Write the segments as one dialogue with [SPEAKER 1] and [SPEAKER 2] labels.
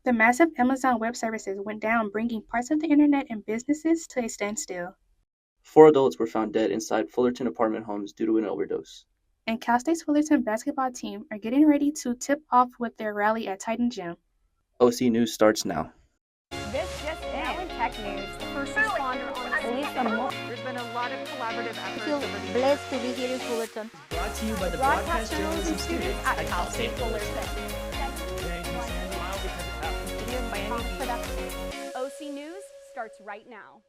[SPEAKER 1] The massive Amazon Web Services went down, bringing parts of the internet and businesses to a standstill.
[SPEAKER 2] 4 adults were found dead inside Fullerton apartment homes due to an overdose.
[SPEAKER 1] And Cal State's Fullerton basketball team are getting ready to tip off with their rally at Titan Gym.
[SPEAKER 2] OC News starts now.
[SPEAKER 3] This just in tech news. The first responder on There's been a lot of collaborative efforts.
[SPEAKER 4] I feel blessed to be here in Fullerton.
[SPEAKER 5] Brought to you by the broadcast journalism students at Cal State Fullerton.
[SPEAKER 3] OC News starts right now.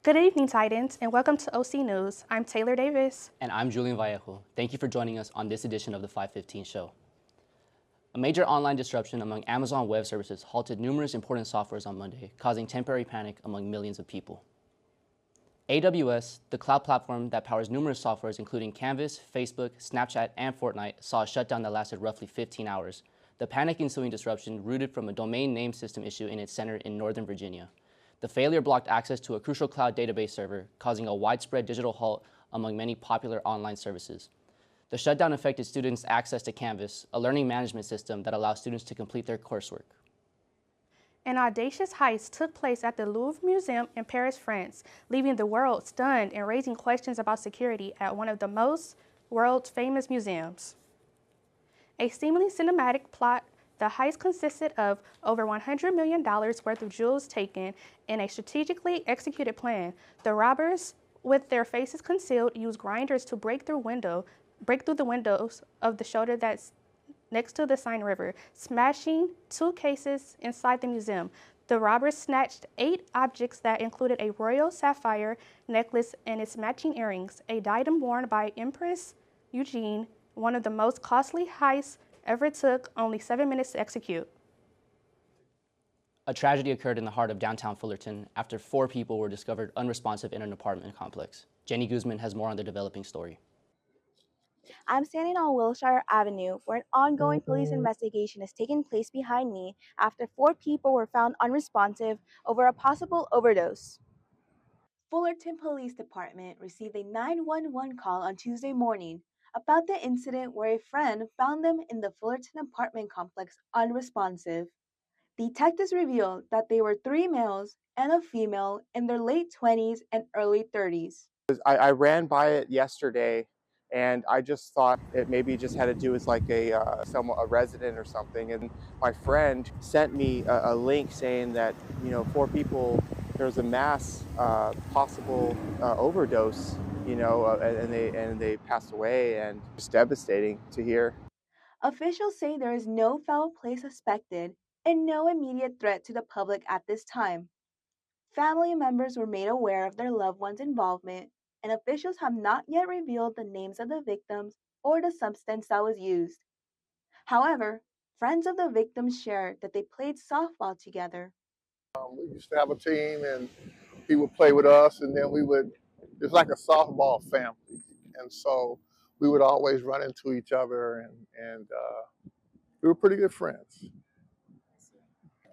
[SPEAKER 1] Good evening, Titans, and welcome to OC News. I'm Taylor Davis.
[SPEAKER 6] And I'm Julian Vallejo. Thank you for joining us on this edition of the 515 show. A major online disruption among Amazon Web Services halted numerous important softwares on Monday, causing temporary panic among millions of people. AWS, the cloud platform that powers numerous softwares including Canvas, Facebook, Snapchat, and Fortnite, saw a shutdown that lasted roughly 15 hours. The panic ensuing disruption rooted from a domain name system issue in its center in Northern Virginia. The failure blocked access to a crucial cloud database server, causing a widespread digital halt among many popular online services. The shutdown affected students' access to Canvas, a learning management system that allows students to complete their coursework.
[SPEAKER 1] An audacious heist took place at the Louvre Museum in Paris, France, leaving the world stunned and raising questions about security at one of the world's famous museums. A seemingly cinematic plot, the heist consisted of over $100 million worth of jewels taken in a strategically executed plan. The robbers, with their faces concealed, used grinders to break through the windows of the shoulder that's next to the Seine River, smashing 2 cases inside the museum. The robbers snatched 8 objects that included a royal sapphire necklace and its matching earrings, a diadem worn by Empress Eugenie, one of the most costly heists ever took only 7 minutes to execute.
[SPEAKER 6] A tragedy occurred in the heart of downtown Fullerton after 4 people were discovered unresponsive in an apartment complex. Jenny Guzman has more on the developing story.
[SPEAKER 4] I'm standing on Wilshire Avenue, where an ongoing police investigation is taking place behind me after 4 people were found unresponsive over a possible overdose. Fullerton Police Department received a 911 call on Tuesday morning about the incident where a friend found them in the Fullerton apartment complex unresponsive. Detectives revealed that they were 3 males and a female in their late 20s and early 30s.
[SPEAKER 7] I ran by it yesterday, and I just thought it maybe just had to do with like a resident or something. And my friend sent me a link saying that 4 people, there was a mass possible overdose, and they passed away, and it's devastating to hear. Officials say there is no foul play suspected and no immediate threat to the public at this time. Family members were made aware of their loved ones' involvement, and officials have not yet revealed the names of the victims or the substance that was used. However, friends of the victims shared that they played softball together.
[SPEAKER 8] We used to have a team, and he would play with us, and then it's like a softball family. And so we would always run into each other, and we were pretty good friends.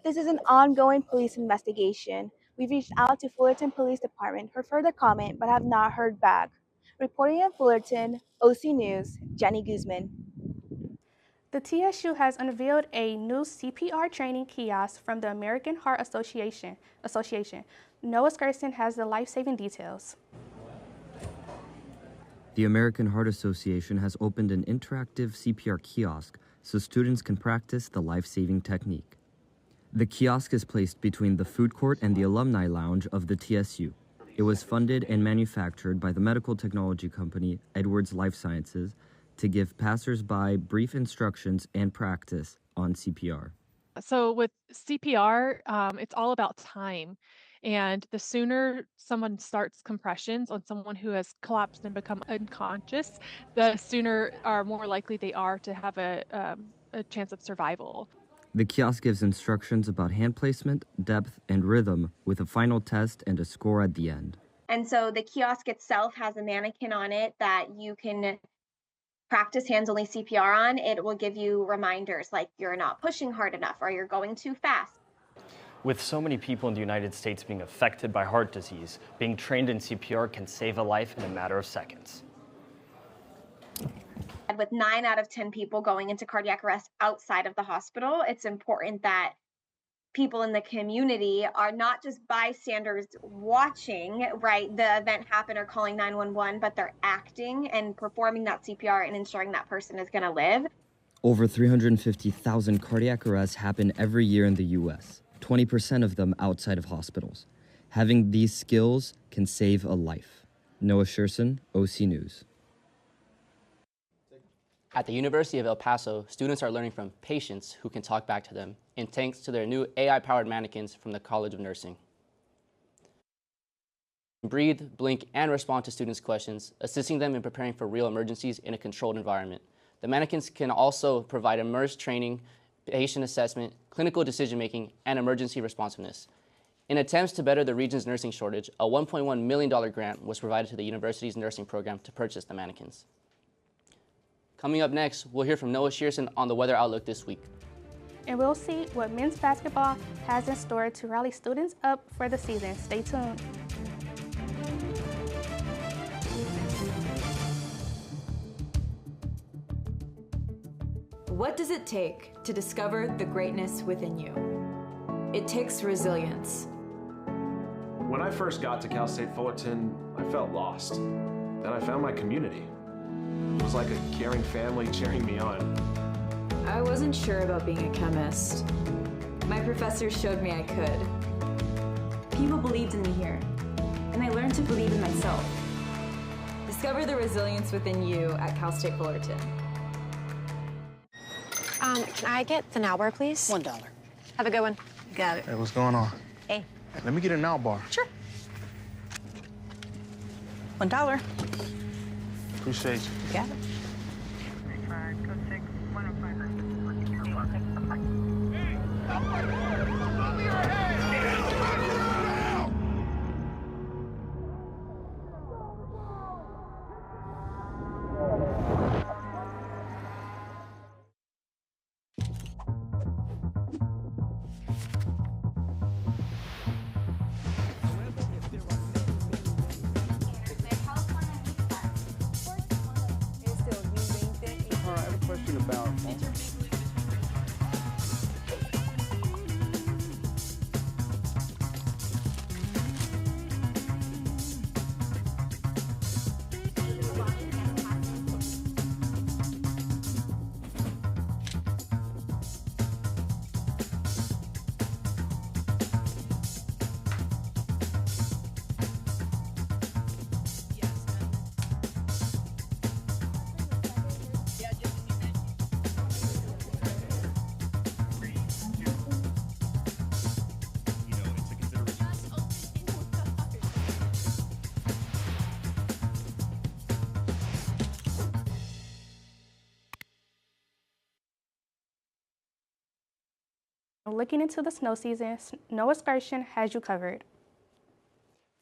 [SPEAKER 4] This is an ongoing police investigation. We've reached out to Fullerton Police Department for further comment, but have not heard back. Reporting in Fullerton, OC News, Jenny Guzman.
[SPEAKER 1] The TSU has unveiled a new CPR training kiosk from the American Heart Association. Noah Skirson has the life-saving details.
[SPEAKER 9] The American Heart Association has opened an interactive CPR kiosk so students can practice the life-saving technique. The kiosk is placed between the food court and the alumni lounge of the TSU. It was funded and manufactured by the medical technology company Edwards Life Sciences to give passers-by brief instructions and practice on CPR.
[SPEAKER 10] So with CPR, it's all about time. And the sooner someone starts compressions on someone who has collapsed and become unconscious, the sooner or more likely they are to have a chance of survival.
[SPEAKER 9] The kiosk gives instructions about hand placement, depth, and rhythm with a final test and a score at the end.
[SPEAKER 11] And so the kiosk itself has a mannequin on it that you can practice hands-only CPR on. It will give you reminders like you're not pushing hard enough or you're going too fast.
[SPEAKER 12] With so many people in the United States being affected by heart disease, being trained in CPR can save a life in a matter of seconds.
[SPEAKER 11] with 9 out of 10 people going into cardiac arrest outside of the hospital, it's important that people in the community are not just bystanders watching, right, the event happen or calling 911, but they're acting and performing that CPR and ensuring that person is going to live.
[SPEAKER 9] Over 350,000 cardiac arrests happen every year in the U.S., 20% of them outside of hospitals. Having these skills can save a life. Noah Sherson, OC News.
[SPEAKER 6] At the University of El Paso, students are learning from patients who can talk back to them, and thanks to their new AI-powered mannequins from the College of Nursing. Breathe, blink, and respond to students' questions, assisting them in preparing for real emergencies in a controlled environment. The mannequins can also provide immersed training, patient assessment, clinical decision-making, and emergency responsiveness. In attempts to better the region's nursing shortage, a $1.1 million grant was provided to the university's nursing program to purchase the mannequins. Coming up next, we'll hear from Noah Shearson on the weather outlook this week.
[SPEAKER 1] And we'll see what men's basketball has in store to rally students up for the season. Stay tuned.
[SPEAKER 13] What does it take to discover the greatness within you? It takes resilience.
[SPEAKER 14] When I first got to Cal State Fullerton, I felt lost. Then I found my community. It was like a caring family cheering me on.
[SPEAKER 13] I wasn't sure about being a chemist. My professor showed me I could.
[SPEAKER 15] People believed in me here, and I learned to believe in myself.
[SPEAKER 13] Discover the resilience within you at Cal State Fullerton.
[SPEAKER 16] Can I get the now bar, please?
[SPEAKER 17] $1.
[SPEAKER 16] Have a good one.
[SPEAKER 17] Got it.
[SPEAKER 18] Hey, what's going on?
[SPEAKER 16] Hey.
[SPEAKER 18] Let me get a now bar.
[SPEAKER 16] Sure. $1.
[SPEAKER 18] Appreciate you.
[SPEAKER 16] Got it.
[SPEAKER 1] Looking into the snow season, Snow Excursion has you covered.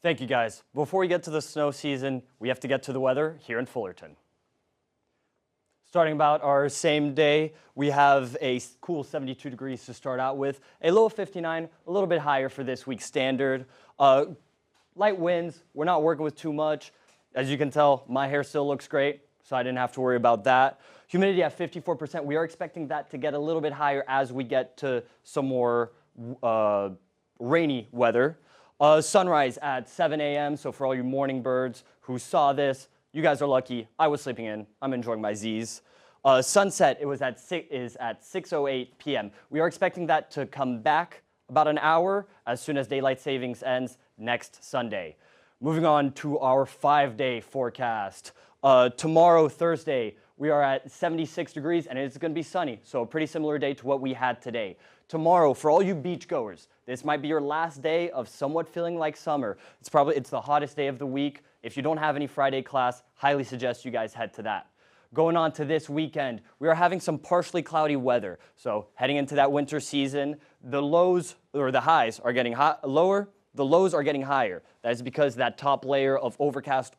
[SPEAKER 12] Thank you, guys. Before we get to the snow season, we have to get to the weather here in Fullerton. Starting about our same day, we have a cool 72 degrees to start out with, a low of 59, a little bit higher for this week's standard. Light winds, we're not working with too much. As you can tell, my hair still looks great, so I didn't have to worry about that. Humidity at 54%. We are expecting that to get a little bit higher as we get to some more rainy weather. Sunrise at 7 a.m., so for all you morning birds who saw this, you guys are lucky. I was sleeping in. I'm enjoying my Z's. Sunset is at 6:08 p.m. We are expecting that to come back about an hour as soon as daylight savings ends next Sunday. Moving on to our 5-day forecast. Tomorrow, Thursday, we are at 76 degrees and it's going to be sunny, so a pretty similar day to what we had today. Tomorrow, for all you beachgoers, this might be your last day of somewhat feeling like summer. It's the hottest day of the week. If you don't have any Friday class, highly suggest you guys head to that. Going on to this weekend, we are having some partially cloudy weather. So heading into that winter season, the lows or the highs are getting lower, the lows are getting higher. That is because that top layer of overcast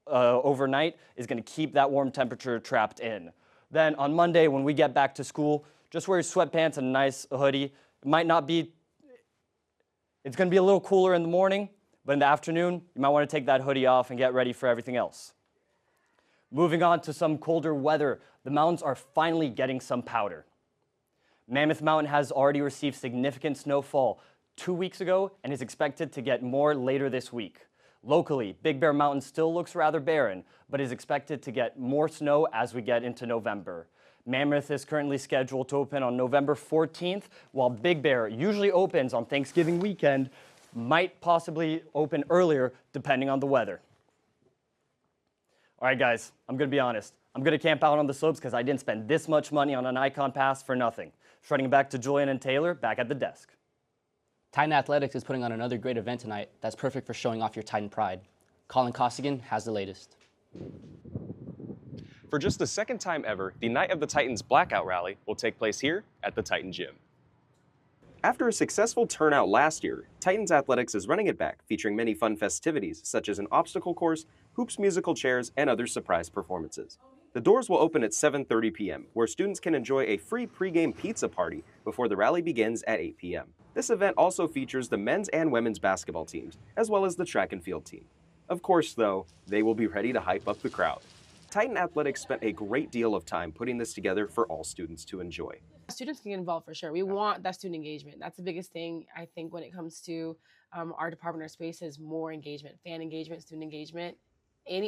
[SPEAKER 12] overnight is going to keep that warm temperature trapped in. Then on Monday, when we get back to school, just wear sweatpants and a nice hoodie. It's going to be a little cooler in the morning, but in the afternoon, you might want to take that hoodie off and get ready for everything else. Moving on to some colder weather, the mountains are finally getting some powder. Mammoth Mountain has already received significant snowfall 2 weeks ago and is expected to get more later this week. Locally, Big Bear Mountain still looks rather barren, but is expected to get more snow as we get into November. Mammoth is currently scheduled to open on November 14th, while Big Bear usually opens on Thanksgiving weekend, might possibly open earlier depending on the weather. All right, guys, I'm going to be honest. I'm going to camp out on the slopes because I didn't spend this much money on an Icon Pass for nothing. Shredding back to Julian and Taylor, back at the desk.
[SPEAKER 6] Titan Athletics is putting on another great event tonight that's perfect for showing off your Titan pride. Colin Costigan has the latest.
[SPEAKER 17] For just the second time ever, the Night of the Titans Blackout Rally will take place here at the Titan Gym. After a successful turnout last year, Titans Athletics is running it back, featuring many fun festivities such as an obstacle course, hoops musical chairs, and other surprise performances. The doors will open at 7:30 p.m., where students can enjoy a free pregame pizza party before the rally begins at 8 p.m. This event also features the men's and women's basketball teams, as well as the track and field team. Of course, though, they will be ready to hype up the crowd. Titan Athletics spent a great deal of time putting this together for all students to enjoy.
[SPEAKER 19] Students can get involved for sure. We want that student engagement. That's the biggest thing, I think, when it comes to our department or space is more engagement, fan engagement, student engagement.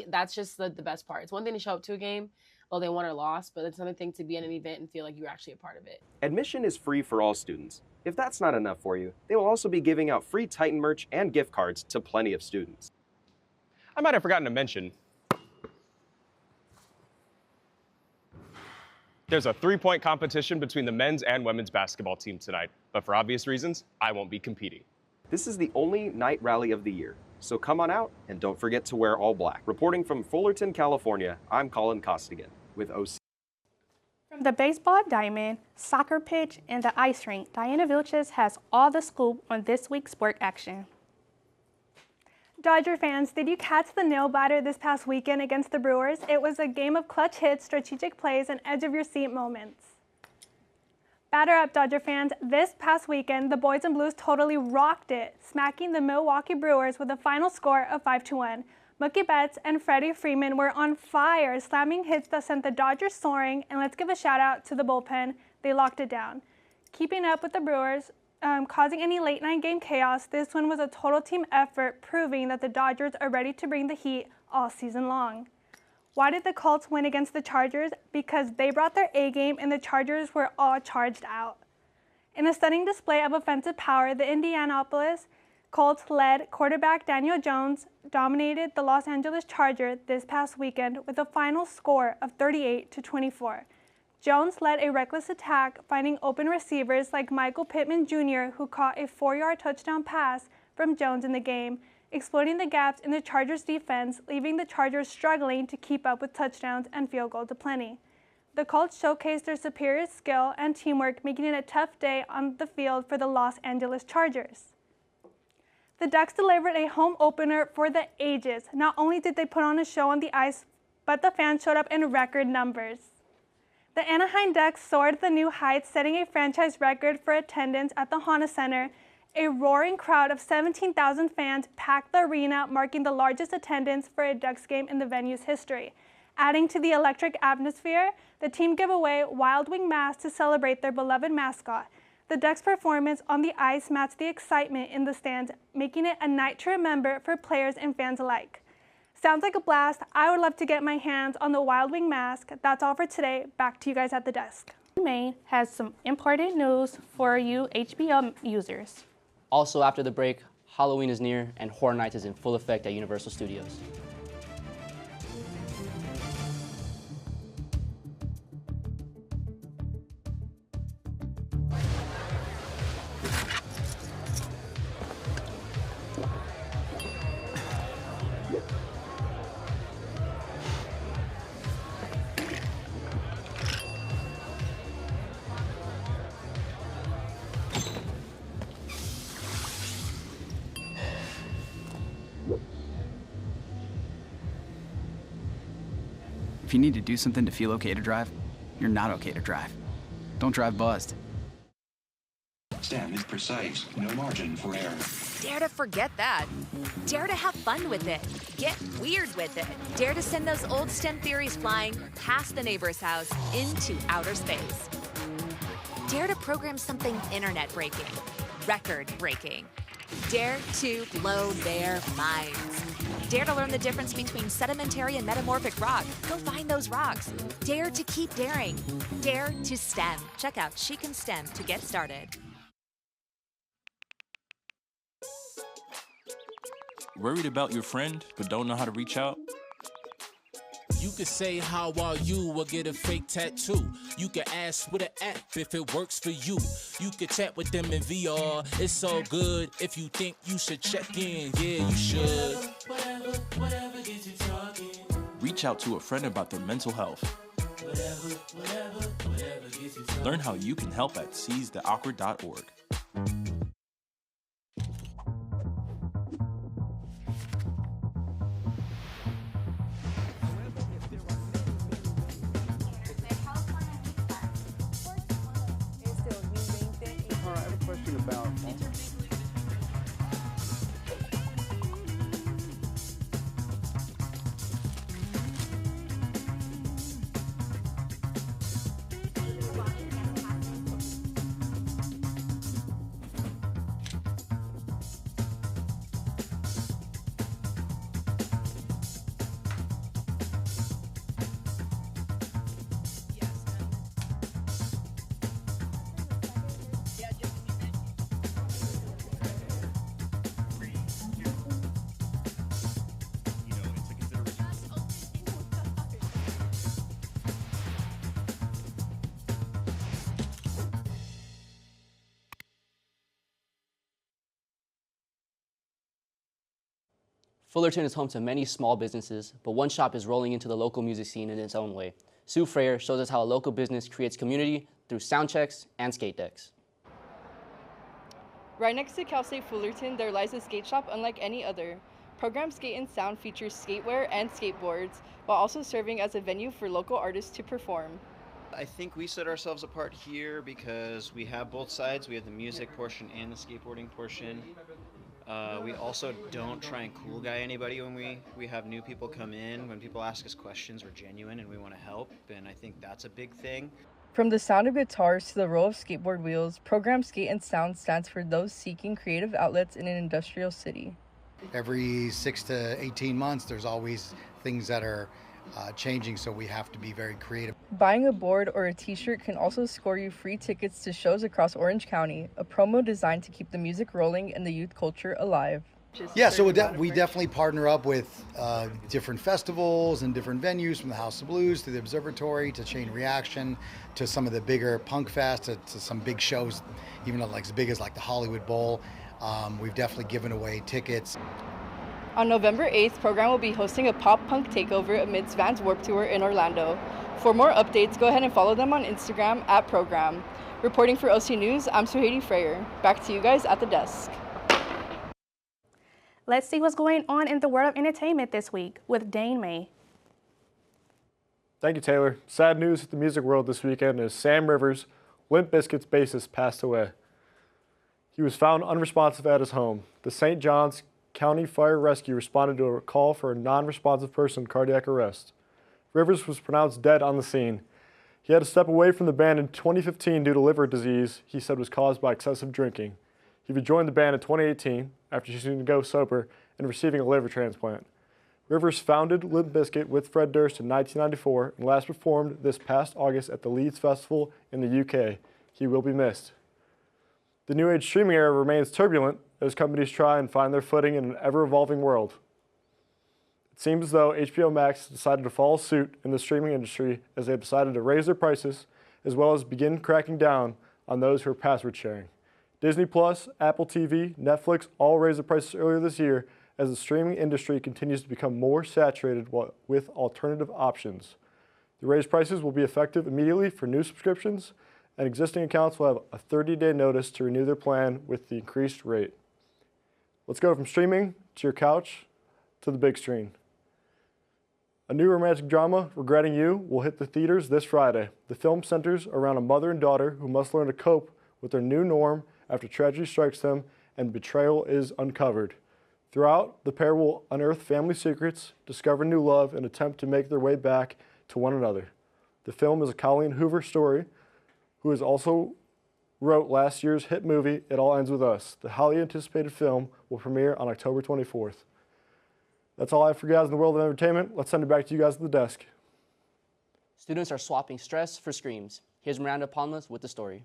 [SPEAKER 19] That's just the best part. It's one thing to show up to a game, well, they won or lost, but it's another thing to be at an event and feel like you're actually a part of it.
[SPEAKER 17] Admission is free for all students. If that's not enough for you, they will also be giving out free Titan merch and gift cards to plenty of students.
[SPEAKER 20] I might have forgotten to mention, there's a 3-point competition between the men's and women's basketball team tonight, but for obvious reasons, I won't be competing.
[SPEAKER 17] This is the only night rally of the year, so come on out and don't forget to wear all black. Reporting from Fullerton, California, I'm Colin Costigan with OC.
[SPEAKER 1] From the baseball diamond, soccer pitch, and the ice rink, Diana Vilches has all the scoop on this week's sport action.
[SPEAKER 21] Dodger fans, did you catch the nail-biter this past weekend against the Brewers? It was a game of clutch hits, strategic plays, and edge-of-your-seat moments. Batter up, Dodger fans. This past weekend, the Boys in Blues totally rocked it, smacking the Milwaukee Brewers with a final score of 5-1. Mookie Betts and Freddie Freeman were on fire, slamming hits that sent the Dodgers soaring, and let's give a shout-out to the bullpen. They locked it down. Keeping up with the Brewers, causing any late-night game chaos, this one was a total team effort, proving that the Dodgers are ready to bring the heat all season long. Why did the Colts win against the Chargers? Because they brought their A-game and the Chargers were all charged out. In a stunning display of offensive power, the Indianapolis Colts-led quarterback Daniel Jones dominated the Los Angeles Chargers this past weekend with a final score of 38-24. Jones led a reckless attack, finding open receivers like Michael Pittman Jr., who caught a 4-yard touchdown pass from Jones in the game, exploiting the gaps in the Chargers' defense, leaving the Chargers struggling to keep up with touchdowns and field goals aplenty. The Colts showcased their superior skill and teamwork, making it a tough day on the field for the Los Angeles Chargers. The Ducks delivered a home opener for the ages. Not only did they put on a show on the ice, but the fans showed up in record numbers. The Anaheim Ducks soared to new heights, setting a franchise record for attendance at the Honda Center. A roaring crowd of 17,000 fans packed the arena, marking the largest attendance for a Ducks game in the venue's history. Adding to the electric atmosphere, the team gave away Wild Wing masks to celebrate their beloved mascot. The Ducks' performance on the ice matched the excitement in the stands, making it a night to remember for players and fans alike. Sounds like a blast. I would love to get my hands on the Wild Wing mask. That's all for today. Back to you guys at the desk.
[SPEAKER 1] Maine has some important news for you HBO users.
[SPEAKER 6] Also after the break, Halloween is near and Horror Nights is in full effect at Universal Studios.
[SPEAKER 22] If you need to do something to feel okay to drive, you're not okay to drive. Don't drive buzzed.
[SPEAKER 2] STEM is precise, no margin for error.
[SPEAKER 5] Dare to forget that. Dare to have fun with it. Get weird with it. Dare to send those old STEM theories flying past the neighbor's house into outer space. Dare to program something internet-breaking, record-breaking. Dare to blow their minds. Dare to learn the difference between sedimentary and metamorphic rock. Go find those rocks. Dare to keep daring. Dare to STEM. Check out She Can STEM to get started.
[SPEAKER 23] Worried about your friend, but don't know how to reach out?
[SPEAKER 24] You could say, how are you, or get a fake tattoo. You could ask with an app if it works for you. You could chat with them in VR, it's so good. If you think you should check in, yeah, you should.
[SPEAKER 23] Whatever gets you talking. Reach out to a friend about their mental health.
[SPEAKER 24] Whatever gets you talking.
[SPEAKER 23] Learn how you can help at seizetheawkward.org.
[SPEAKER 6] Fullerton is home to many small businesses, but one shop is rolling into the local music scene in its own way. Sue Freyer shows us how a local business creates community through sound checks and skate decks.
[SPEAKER 25] Right next to Cal State Fullerton, there lies a skate shop unlike any other. Program Skate and Sound features skatewear and skateboards, while also serving as a venue for local artists to perform.
[SPEAKER 26] I think we set ourselves apart here because we have both sides. We have the music portion and the skateboarding portion. We also don't try and cool guy anybody when we have new people come in. When people ask us questions, we're genuine and we want to help, and I think that's a big thing.
[SPEAKER 25] From the sound of guitars to the roll of skateboard wheels, Program Skate and Sound stands for those seeking creative outlets in an industrial city.
[SPEAKER 27] Every 6 to 18 months, there's always things that are changing, so we have to be very creative.
[SPEAKER 25] Buying a board or a t-shirt can also score you free tickets to shows across Orange County, a promo designed to keep the music rolling and the youth culture alive.
[SPEAKER 27] Yeah, so we definitely partner up with different festivals and different venues, from the House of Blues to the Observatory to Chain Reaction to some of the bigger punk fests to some big shows, even like as big as like the Hollywood Bowl. We've definitely given away tickets.
[SPEAKER 25] On November 8th, Program will be hosting a pop-punk takeover amidst Vans Warped Tour in Orlando. For more updates, go ahead and follow them on Instagram @Program. Reporting for OC News, I'm Suhaiti Freyer. Back to you guys at the desk.
[SPEAKER 1] Let's see what's going on in the world of entertainment this week with Dane May.
[SPEAKER 28] Thank you, Taylor. Sad news at the music world this weekend as Sam Rivers, Limp Bizkit's bassist, passed away. He was found unresponsive at his home. The St. Johns County Fire Rescue responded to a call for a non-responsive person cardiac arrest. Rivers was pronounced dead on the scene. He had to step away from the band in 2015 due to liver disease he said was caused by excessive drinking. He rejoined the band in 2018 after choosing to go sober and receiving a liver transplant. Rivers founded Limp Bizkit with Fred Durst in 1994 and last performed this past August at the Leeds Festival in the UK. He will be missed. The New Age streaming era remains turbulent as companies try and find their footing in an ever-evolving world. It seems as though HBO Max decided to follow suit in the streaming industry as they have decided to raise their prices as well as begin cracking down on those who are password sharing. Disney+, Apple TV, Netflix all raised their prices earlier this year as the streaming industry continues to become more saturated with alternative options. The raised prices will be effective immediately for new subscriptions, and existing accounts will have a 30-day notice to renew their plan with the increased rate. Let's go from streaming to your couch to the big screen. A new romantic drama, Regretting You, will hit the theaters this Friday. The film centers around a mother and daughter who must learn to cope with their new norm after tragedy strikes them and betrayal is uncovered. Throughout, the pair will unearth family secrets, discover new love, and attempt to make their way back to one another. The film is a Colleen Hoover story, who has also wrote last year's hit movie, It All Ends With Us. The highly anticipated film will premiere on October 24th. That's all I have for you guys in the world of entertainment. Let's send it back to you guys at the desk.
[SPEAKER 6] Students are swapping stress for screams. Here's Miranda Palmas with the story.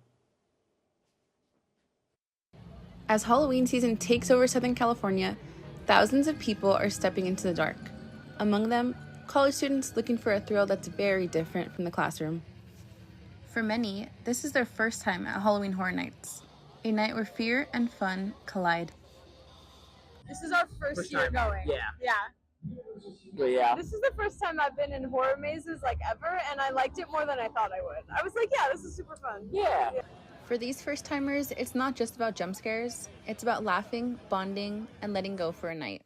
[SPEAKER 3] As Halloween season takes over Southern California, thousands of people are stepping into the dark. Among them, college students looking for a thrill that's very different from the classroom. For many, this is their first time at Halloween Horror Nights, a night where fear and fun collide.
[SPEAKER 4] This is our first year
[SPEAKER 7] time.
[SPEAKER 4] going.
[SPEAKER 7] Yeah.
[SPEAKER 4] But
[SPEAKER 7] yeah.
[SPEAKER 4] This is the first time I've been in horror mazes like ever, and I liked it more than I thought I would. I was like, yeah, this is super fun.
[SPEAKER 7] Yeah.
[SPEAKER 3] For these first-timers, it's not just about jump scares. It's about laughing, bonding, and letting go for a night.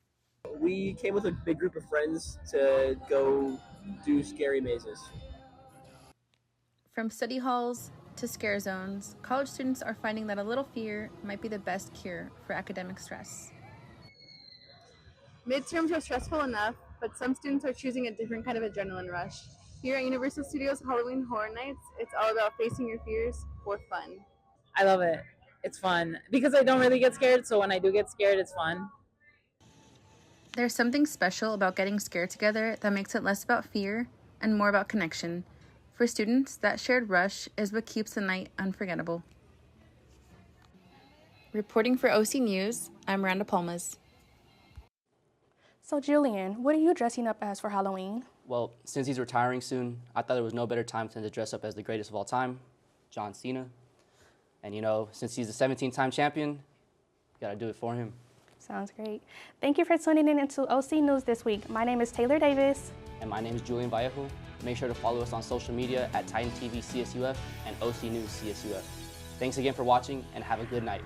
[SPEAKER 7] We came with a big group of friends to go do scary mazes.
[SPEAKER 3] From study halls to scare zones, college students are finding that a little fear might be the best cure for academic stress.
[SPEAKER 4] Midterms are stressful enough, but some students are choosing a different kind of adrenaline rush. Here at Universal Studios Halloween Horror Nights, it's all about facing your fears for fun.
[SPEAKER 7] I love it. It's fun because I don't really get scared, so when I do get scared, it's fun.
[SPEAKER 3] There's something special about getting scared together that makes it less about fear and more about connection. For students, that shared rush is what keeps the night unforgettable. Reporting for OC News, I'm Miranda Palmas.
[SPEAKER 1] So Julian, what are you dressing up as for Halloween?
[SPEAKER 6] Well, since he's retiring soon, I thought there was no better time than to dress up as the greatest of all time, John Cena. And you know, since he's the 17-time champion, you gotta do it for him.
[SPEAKER 1] Sounds great. Thank you for tuning in into OC News this week. My name is Taylor Davis.
[SPEAKER 6] And my name is Julian Vallejo. Make sure to follow us on social media at TitanTVCSUF and OC News CSUF. Thanks again for watching and have a good night.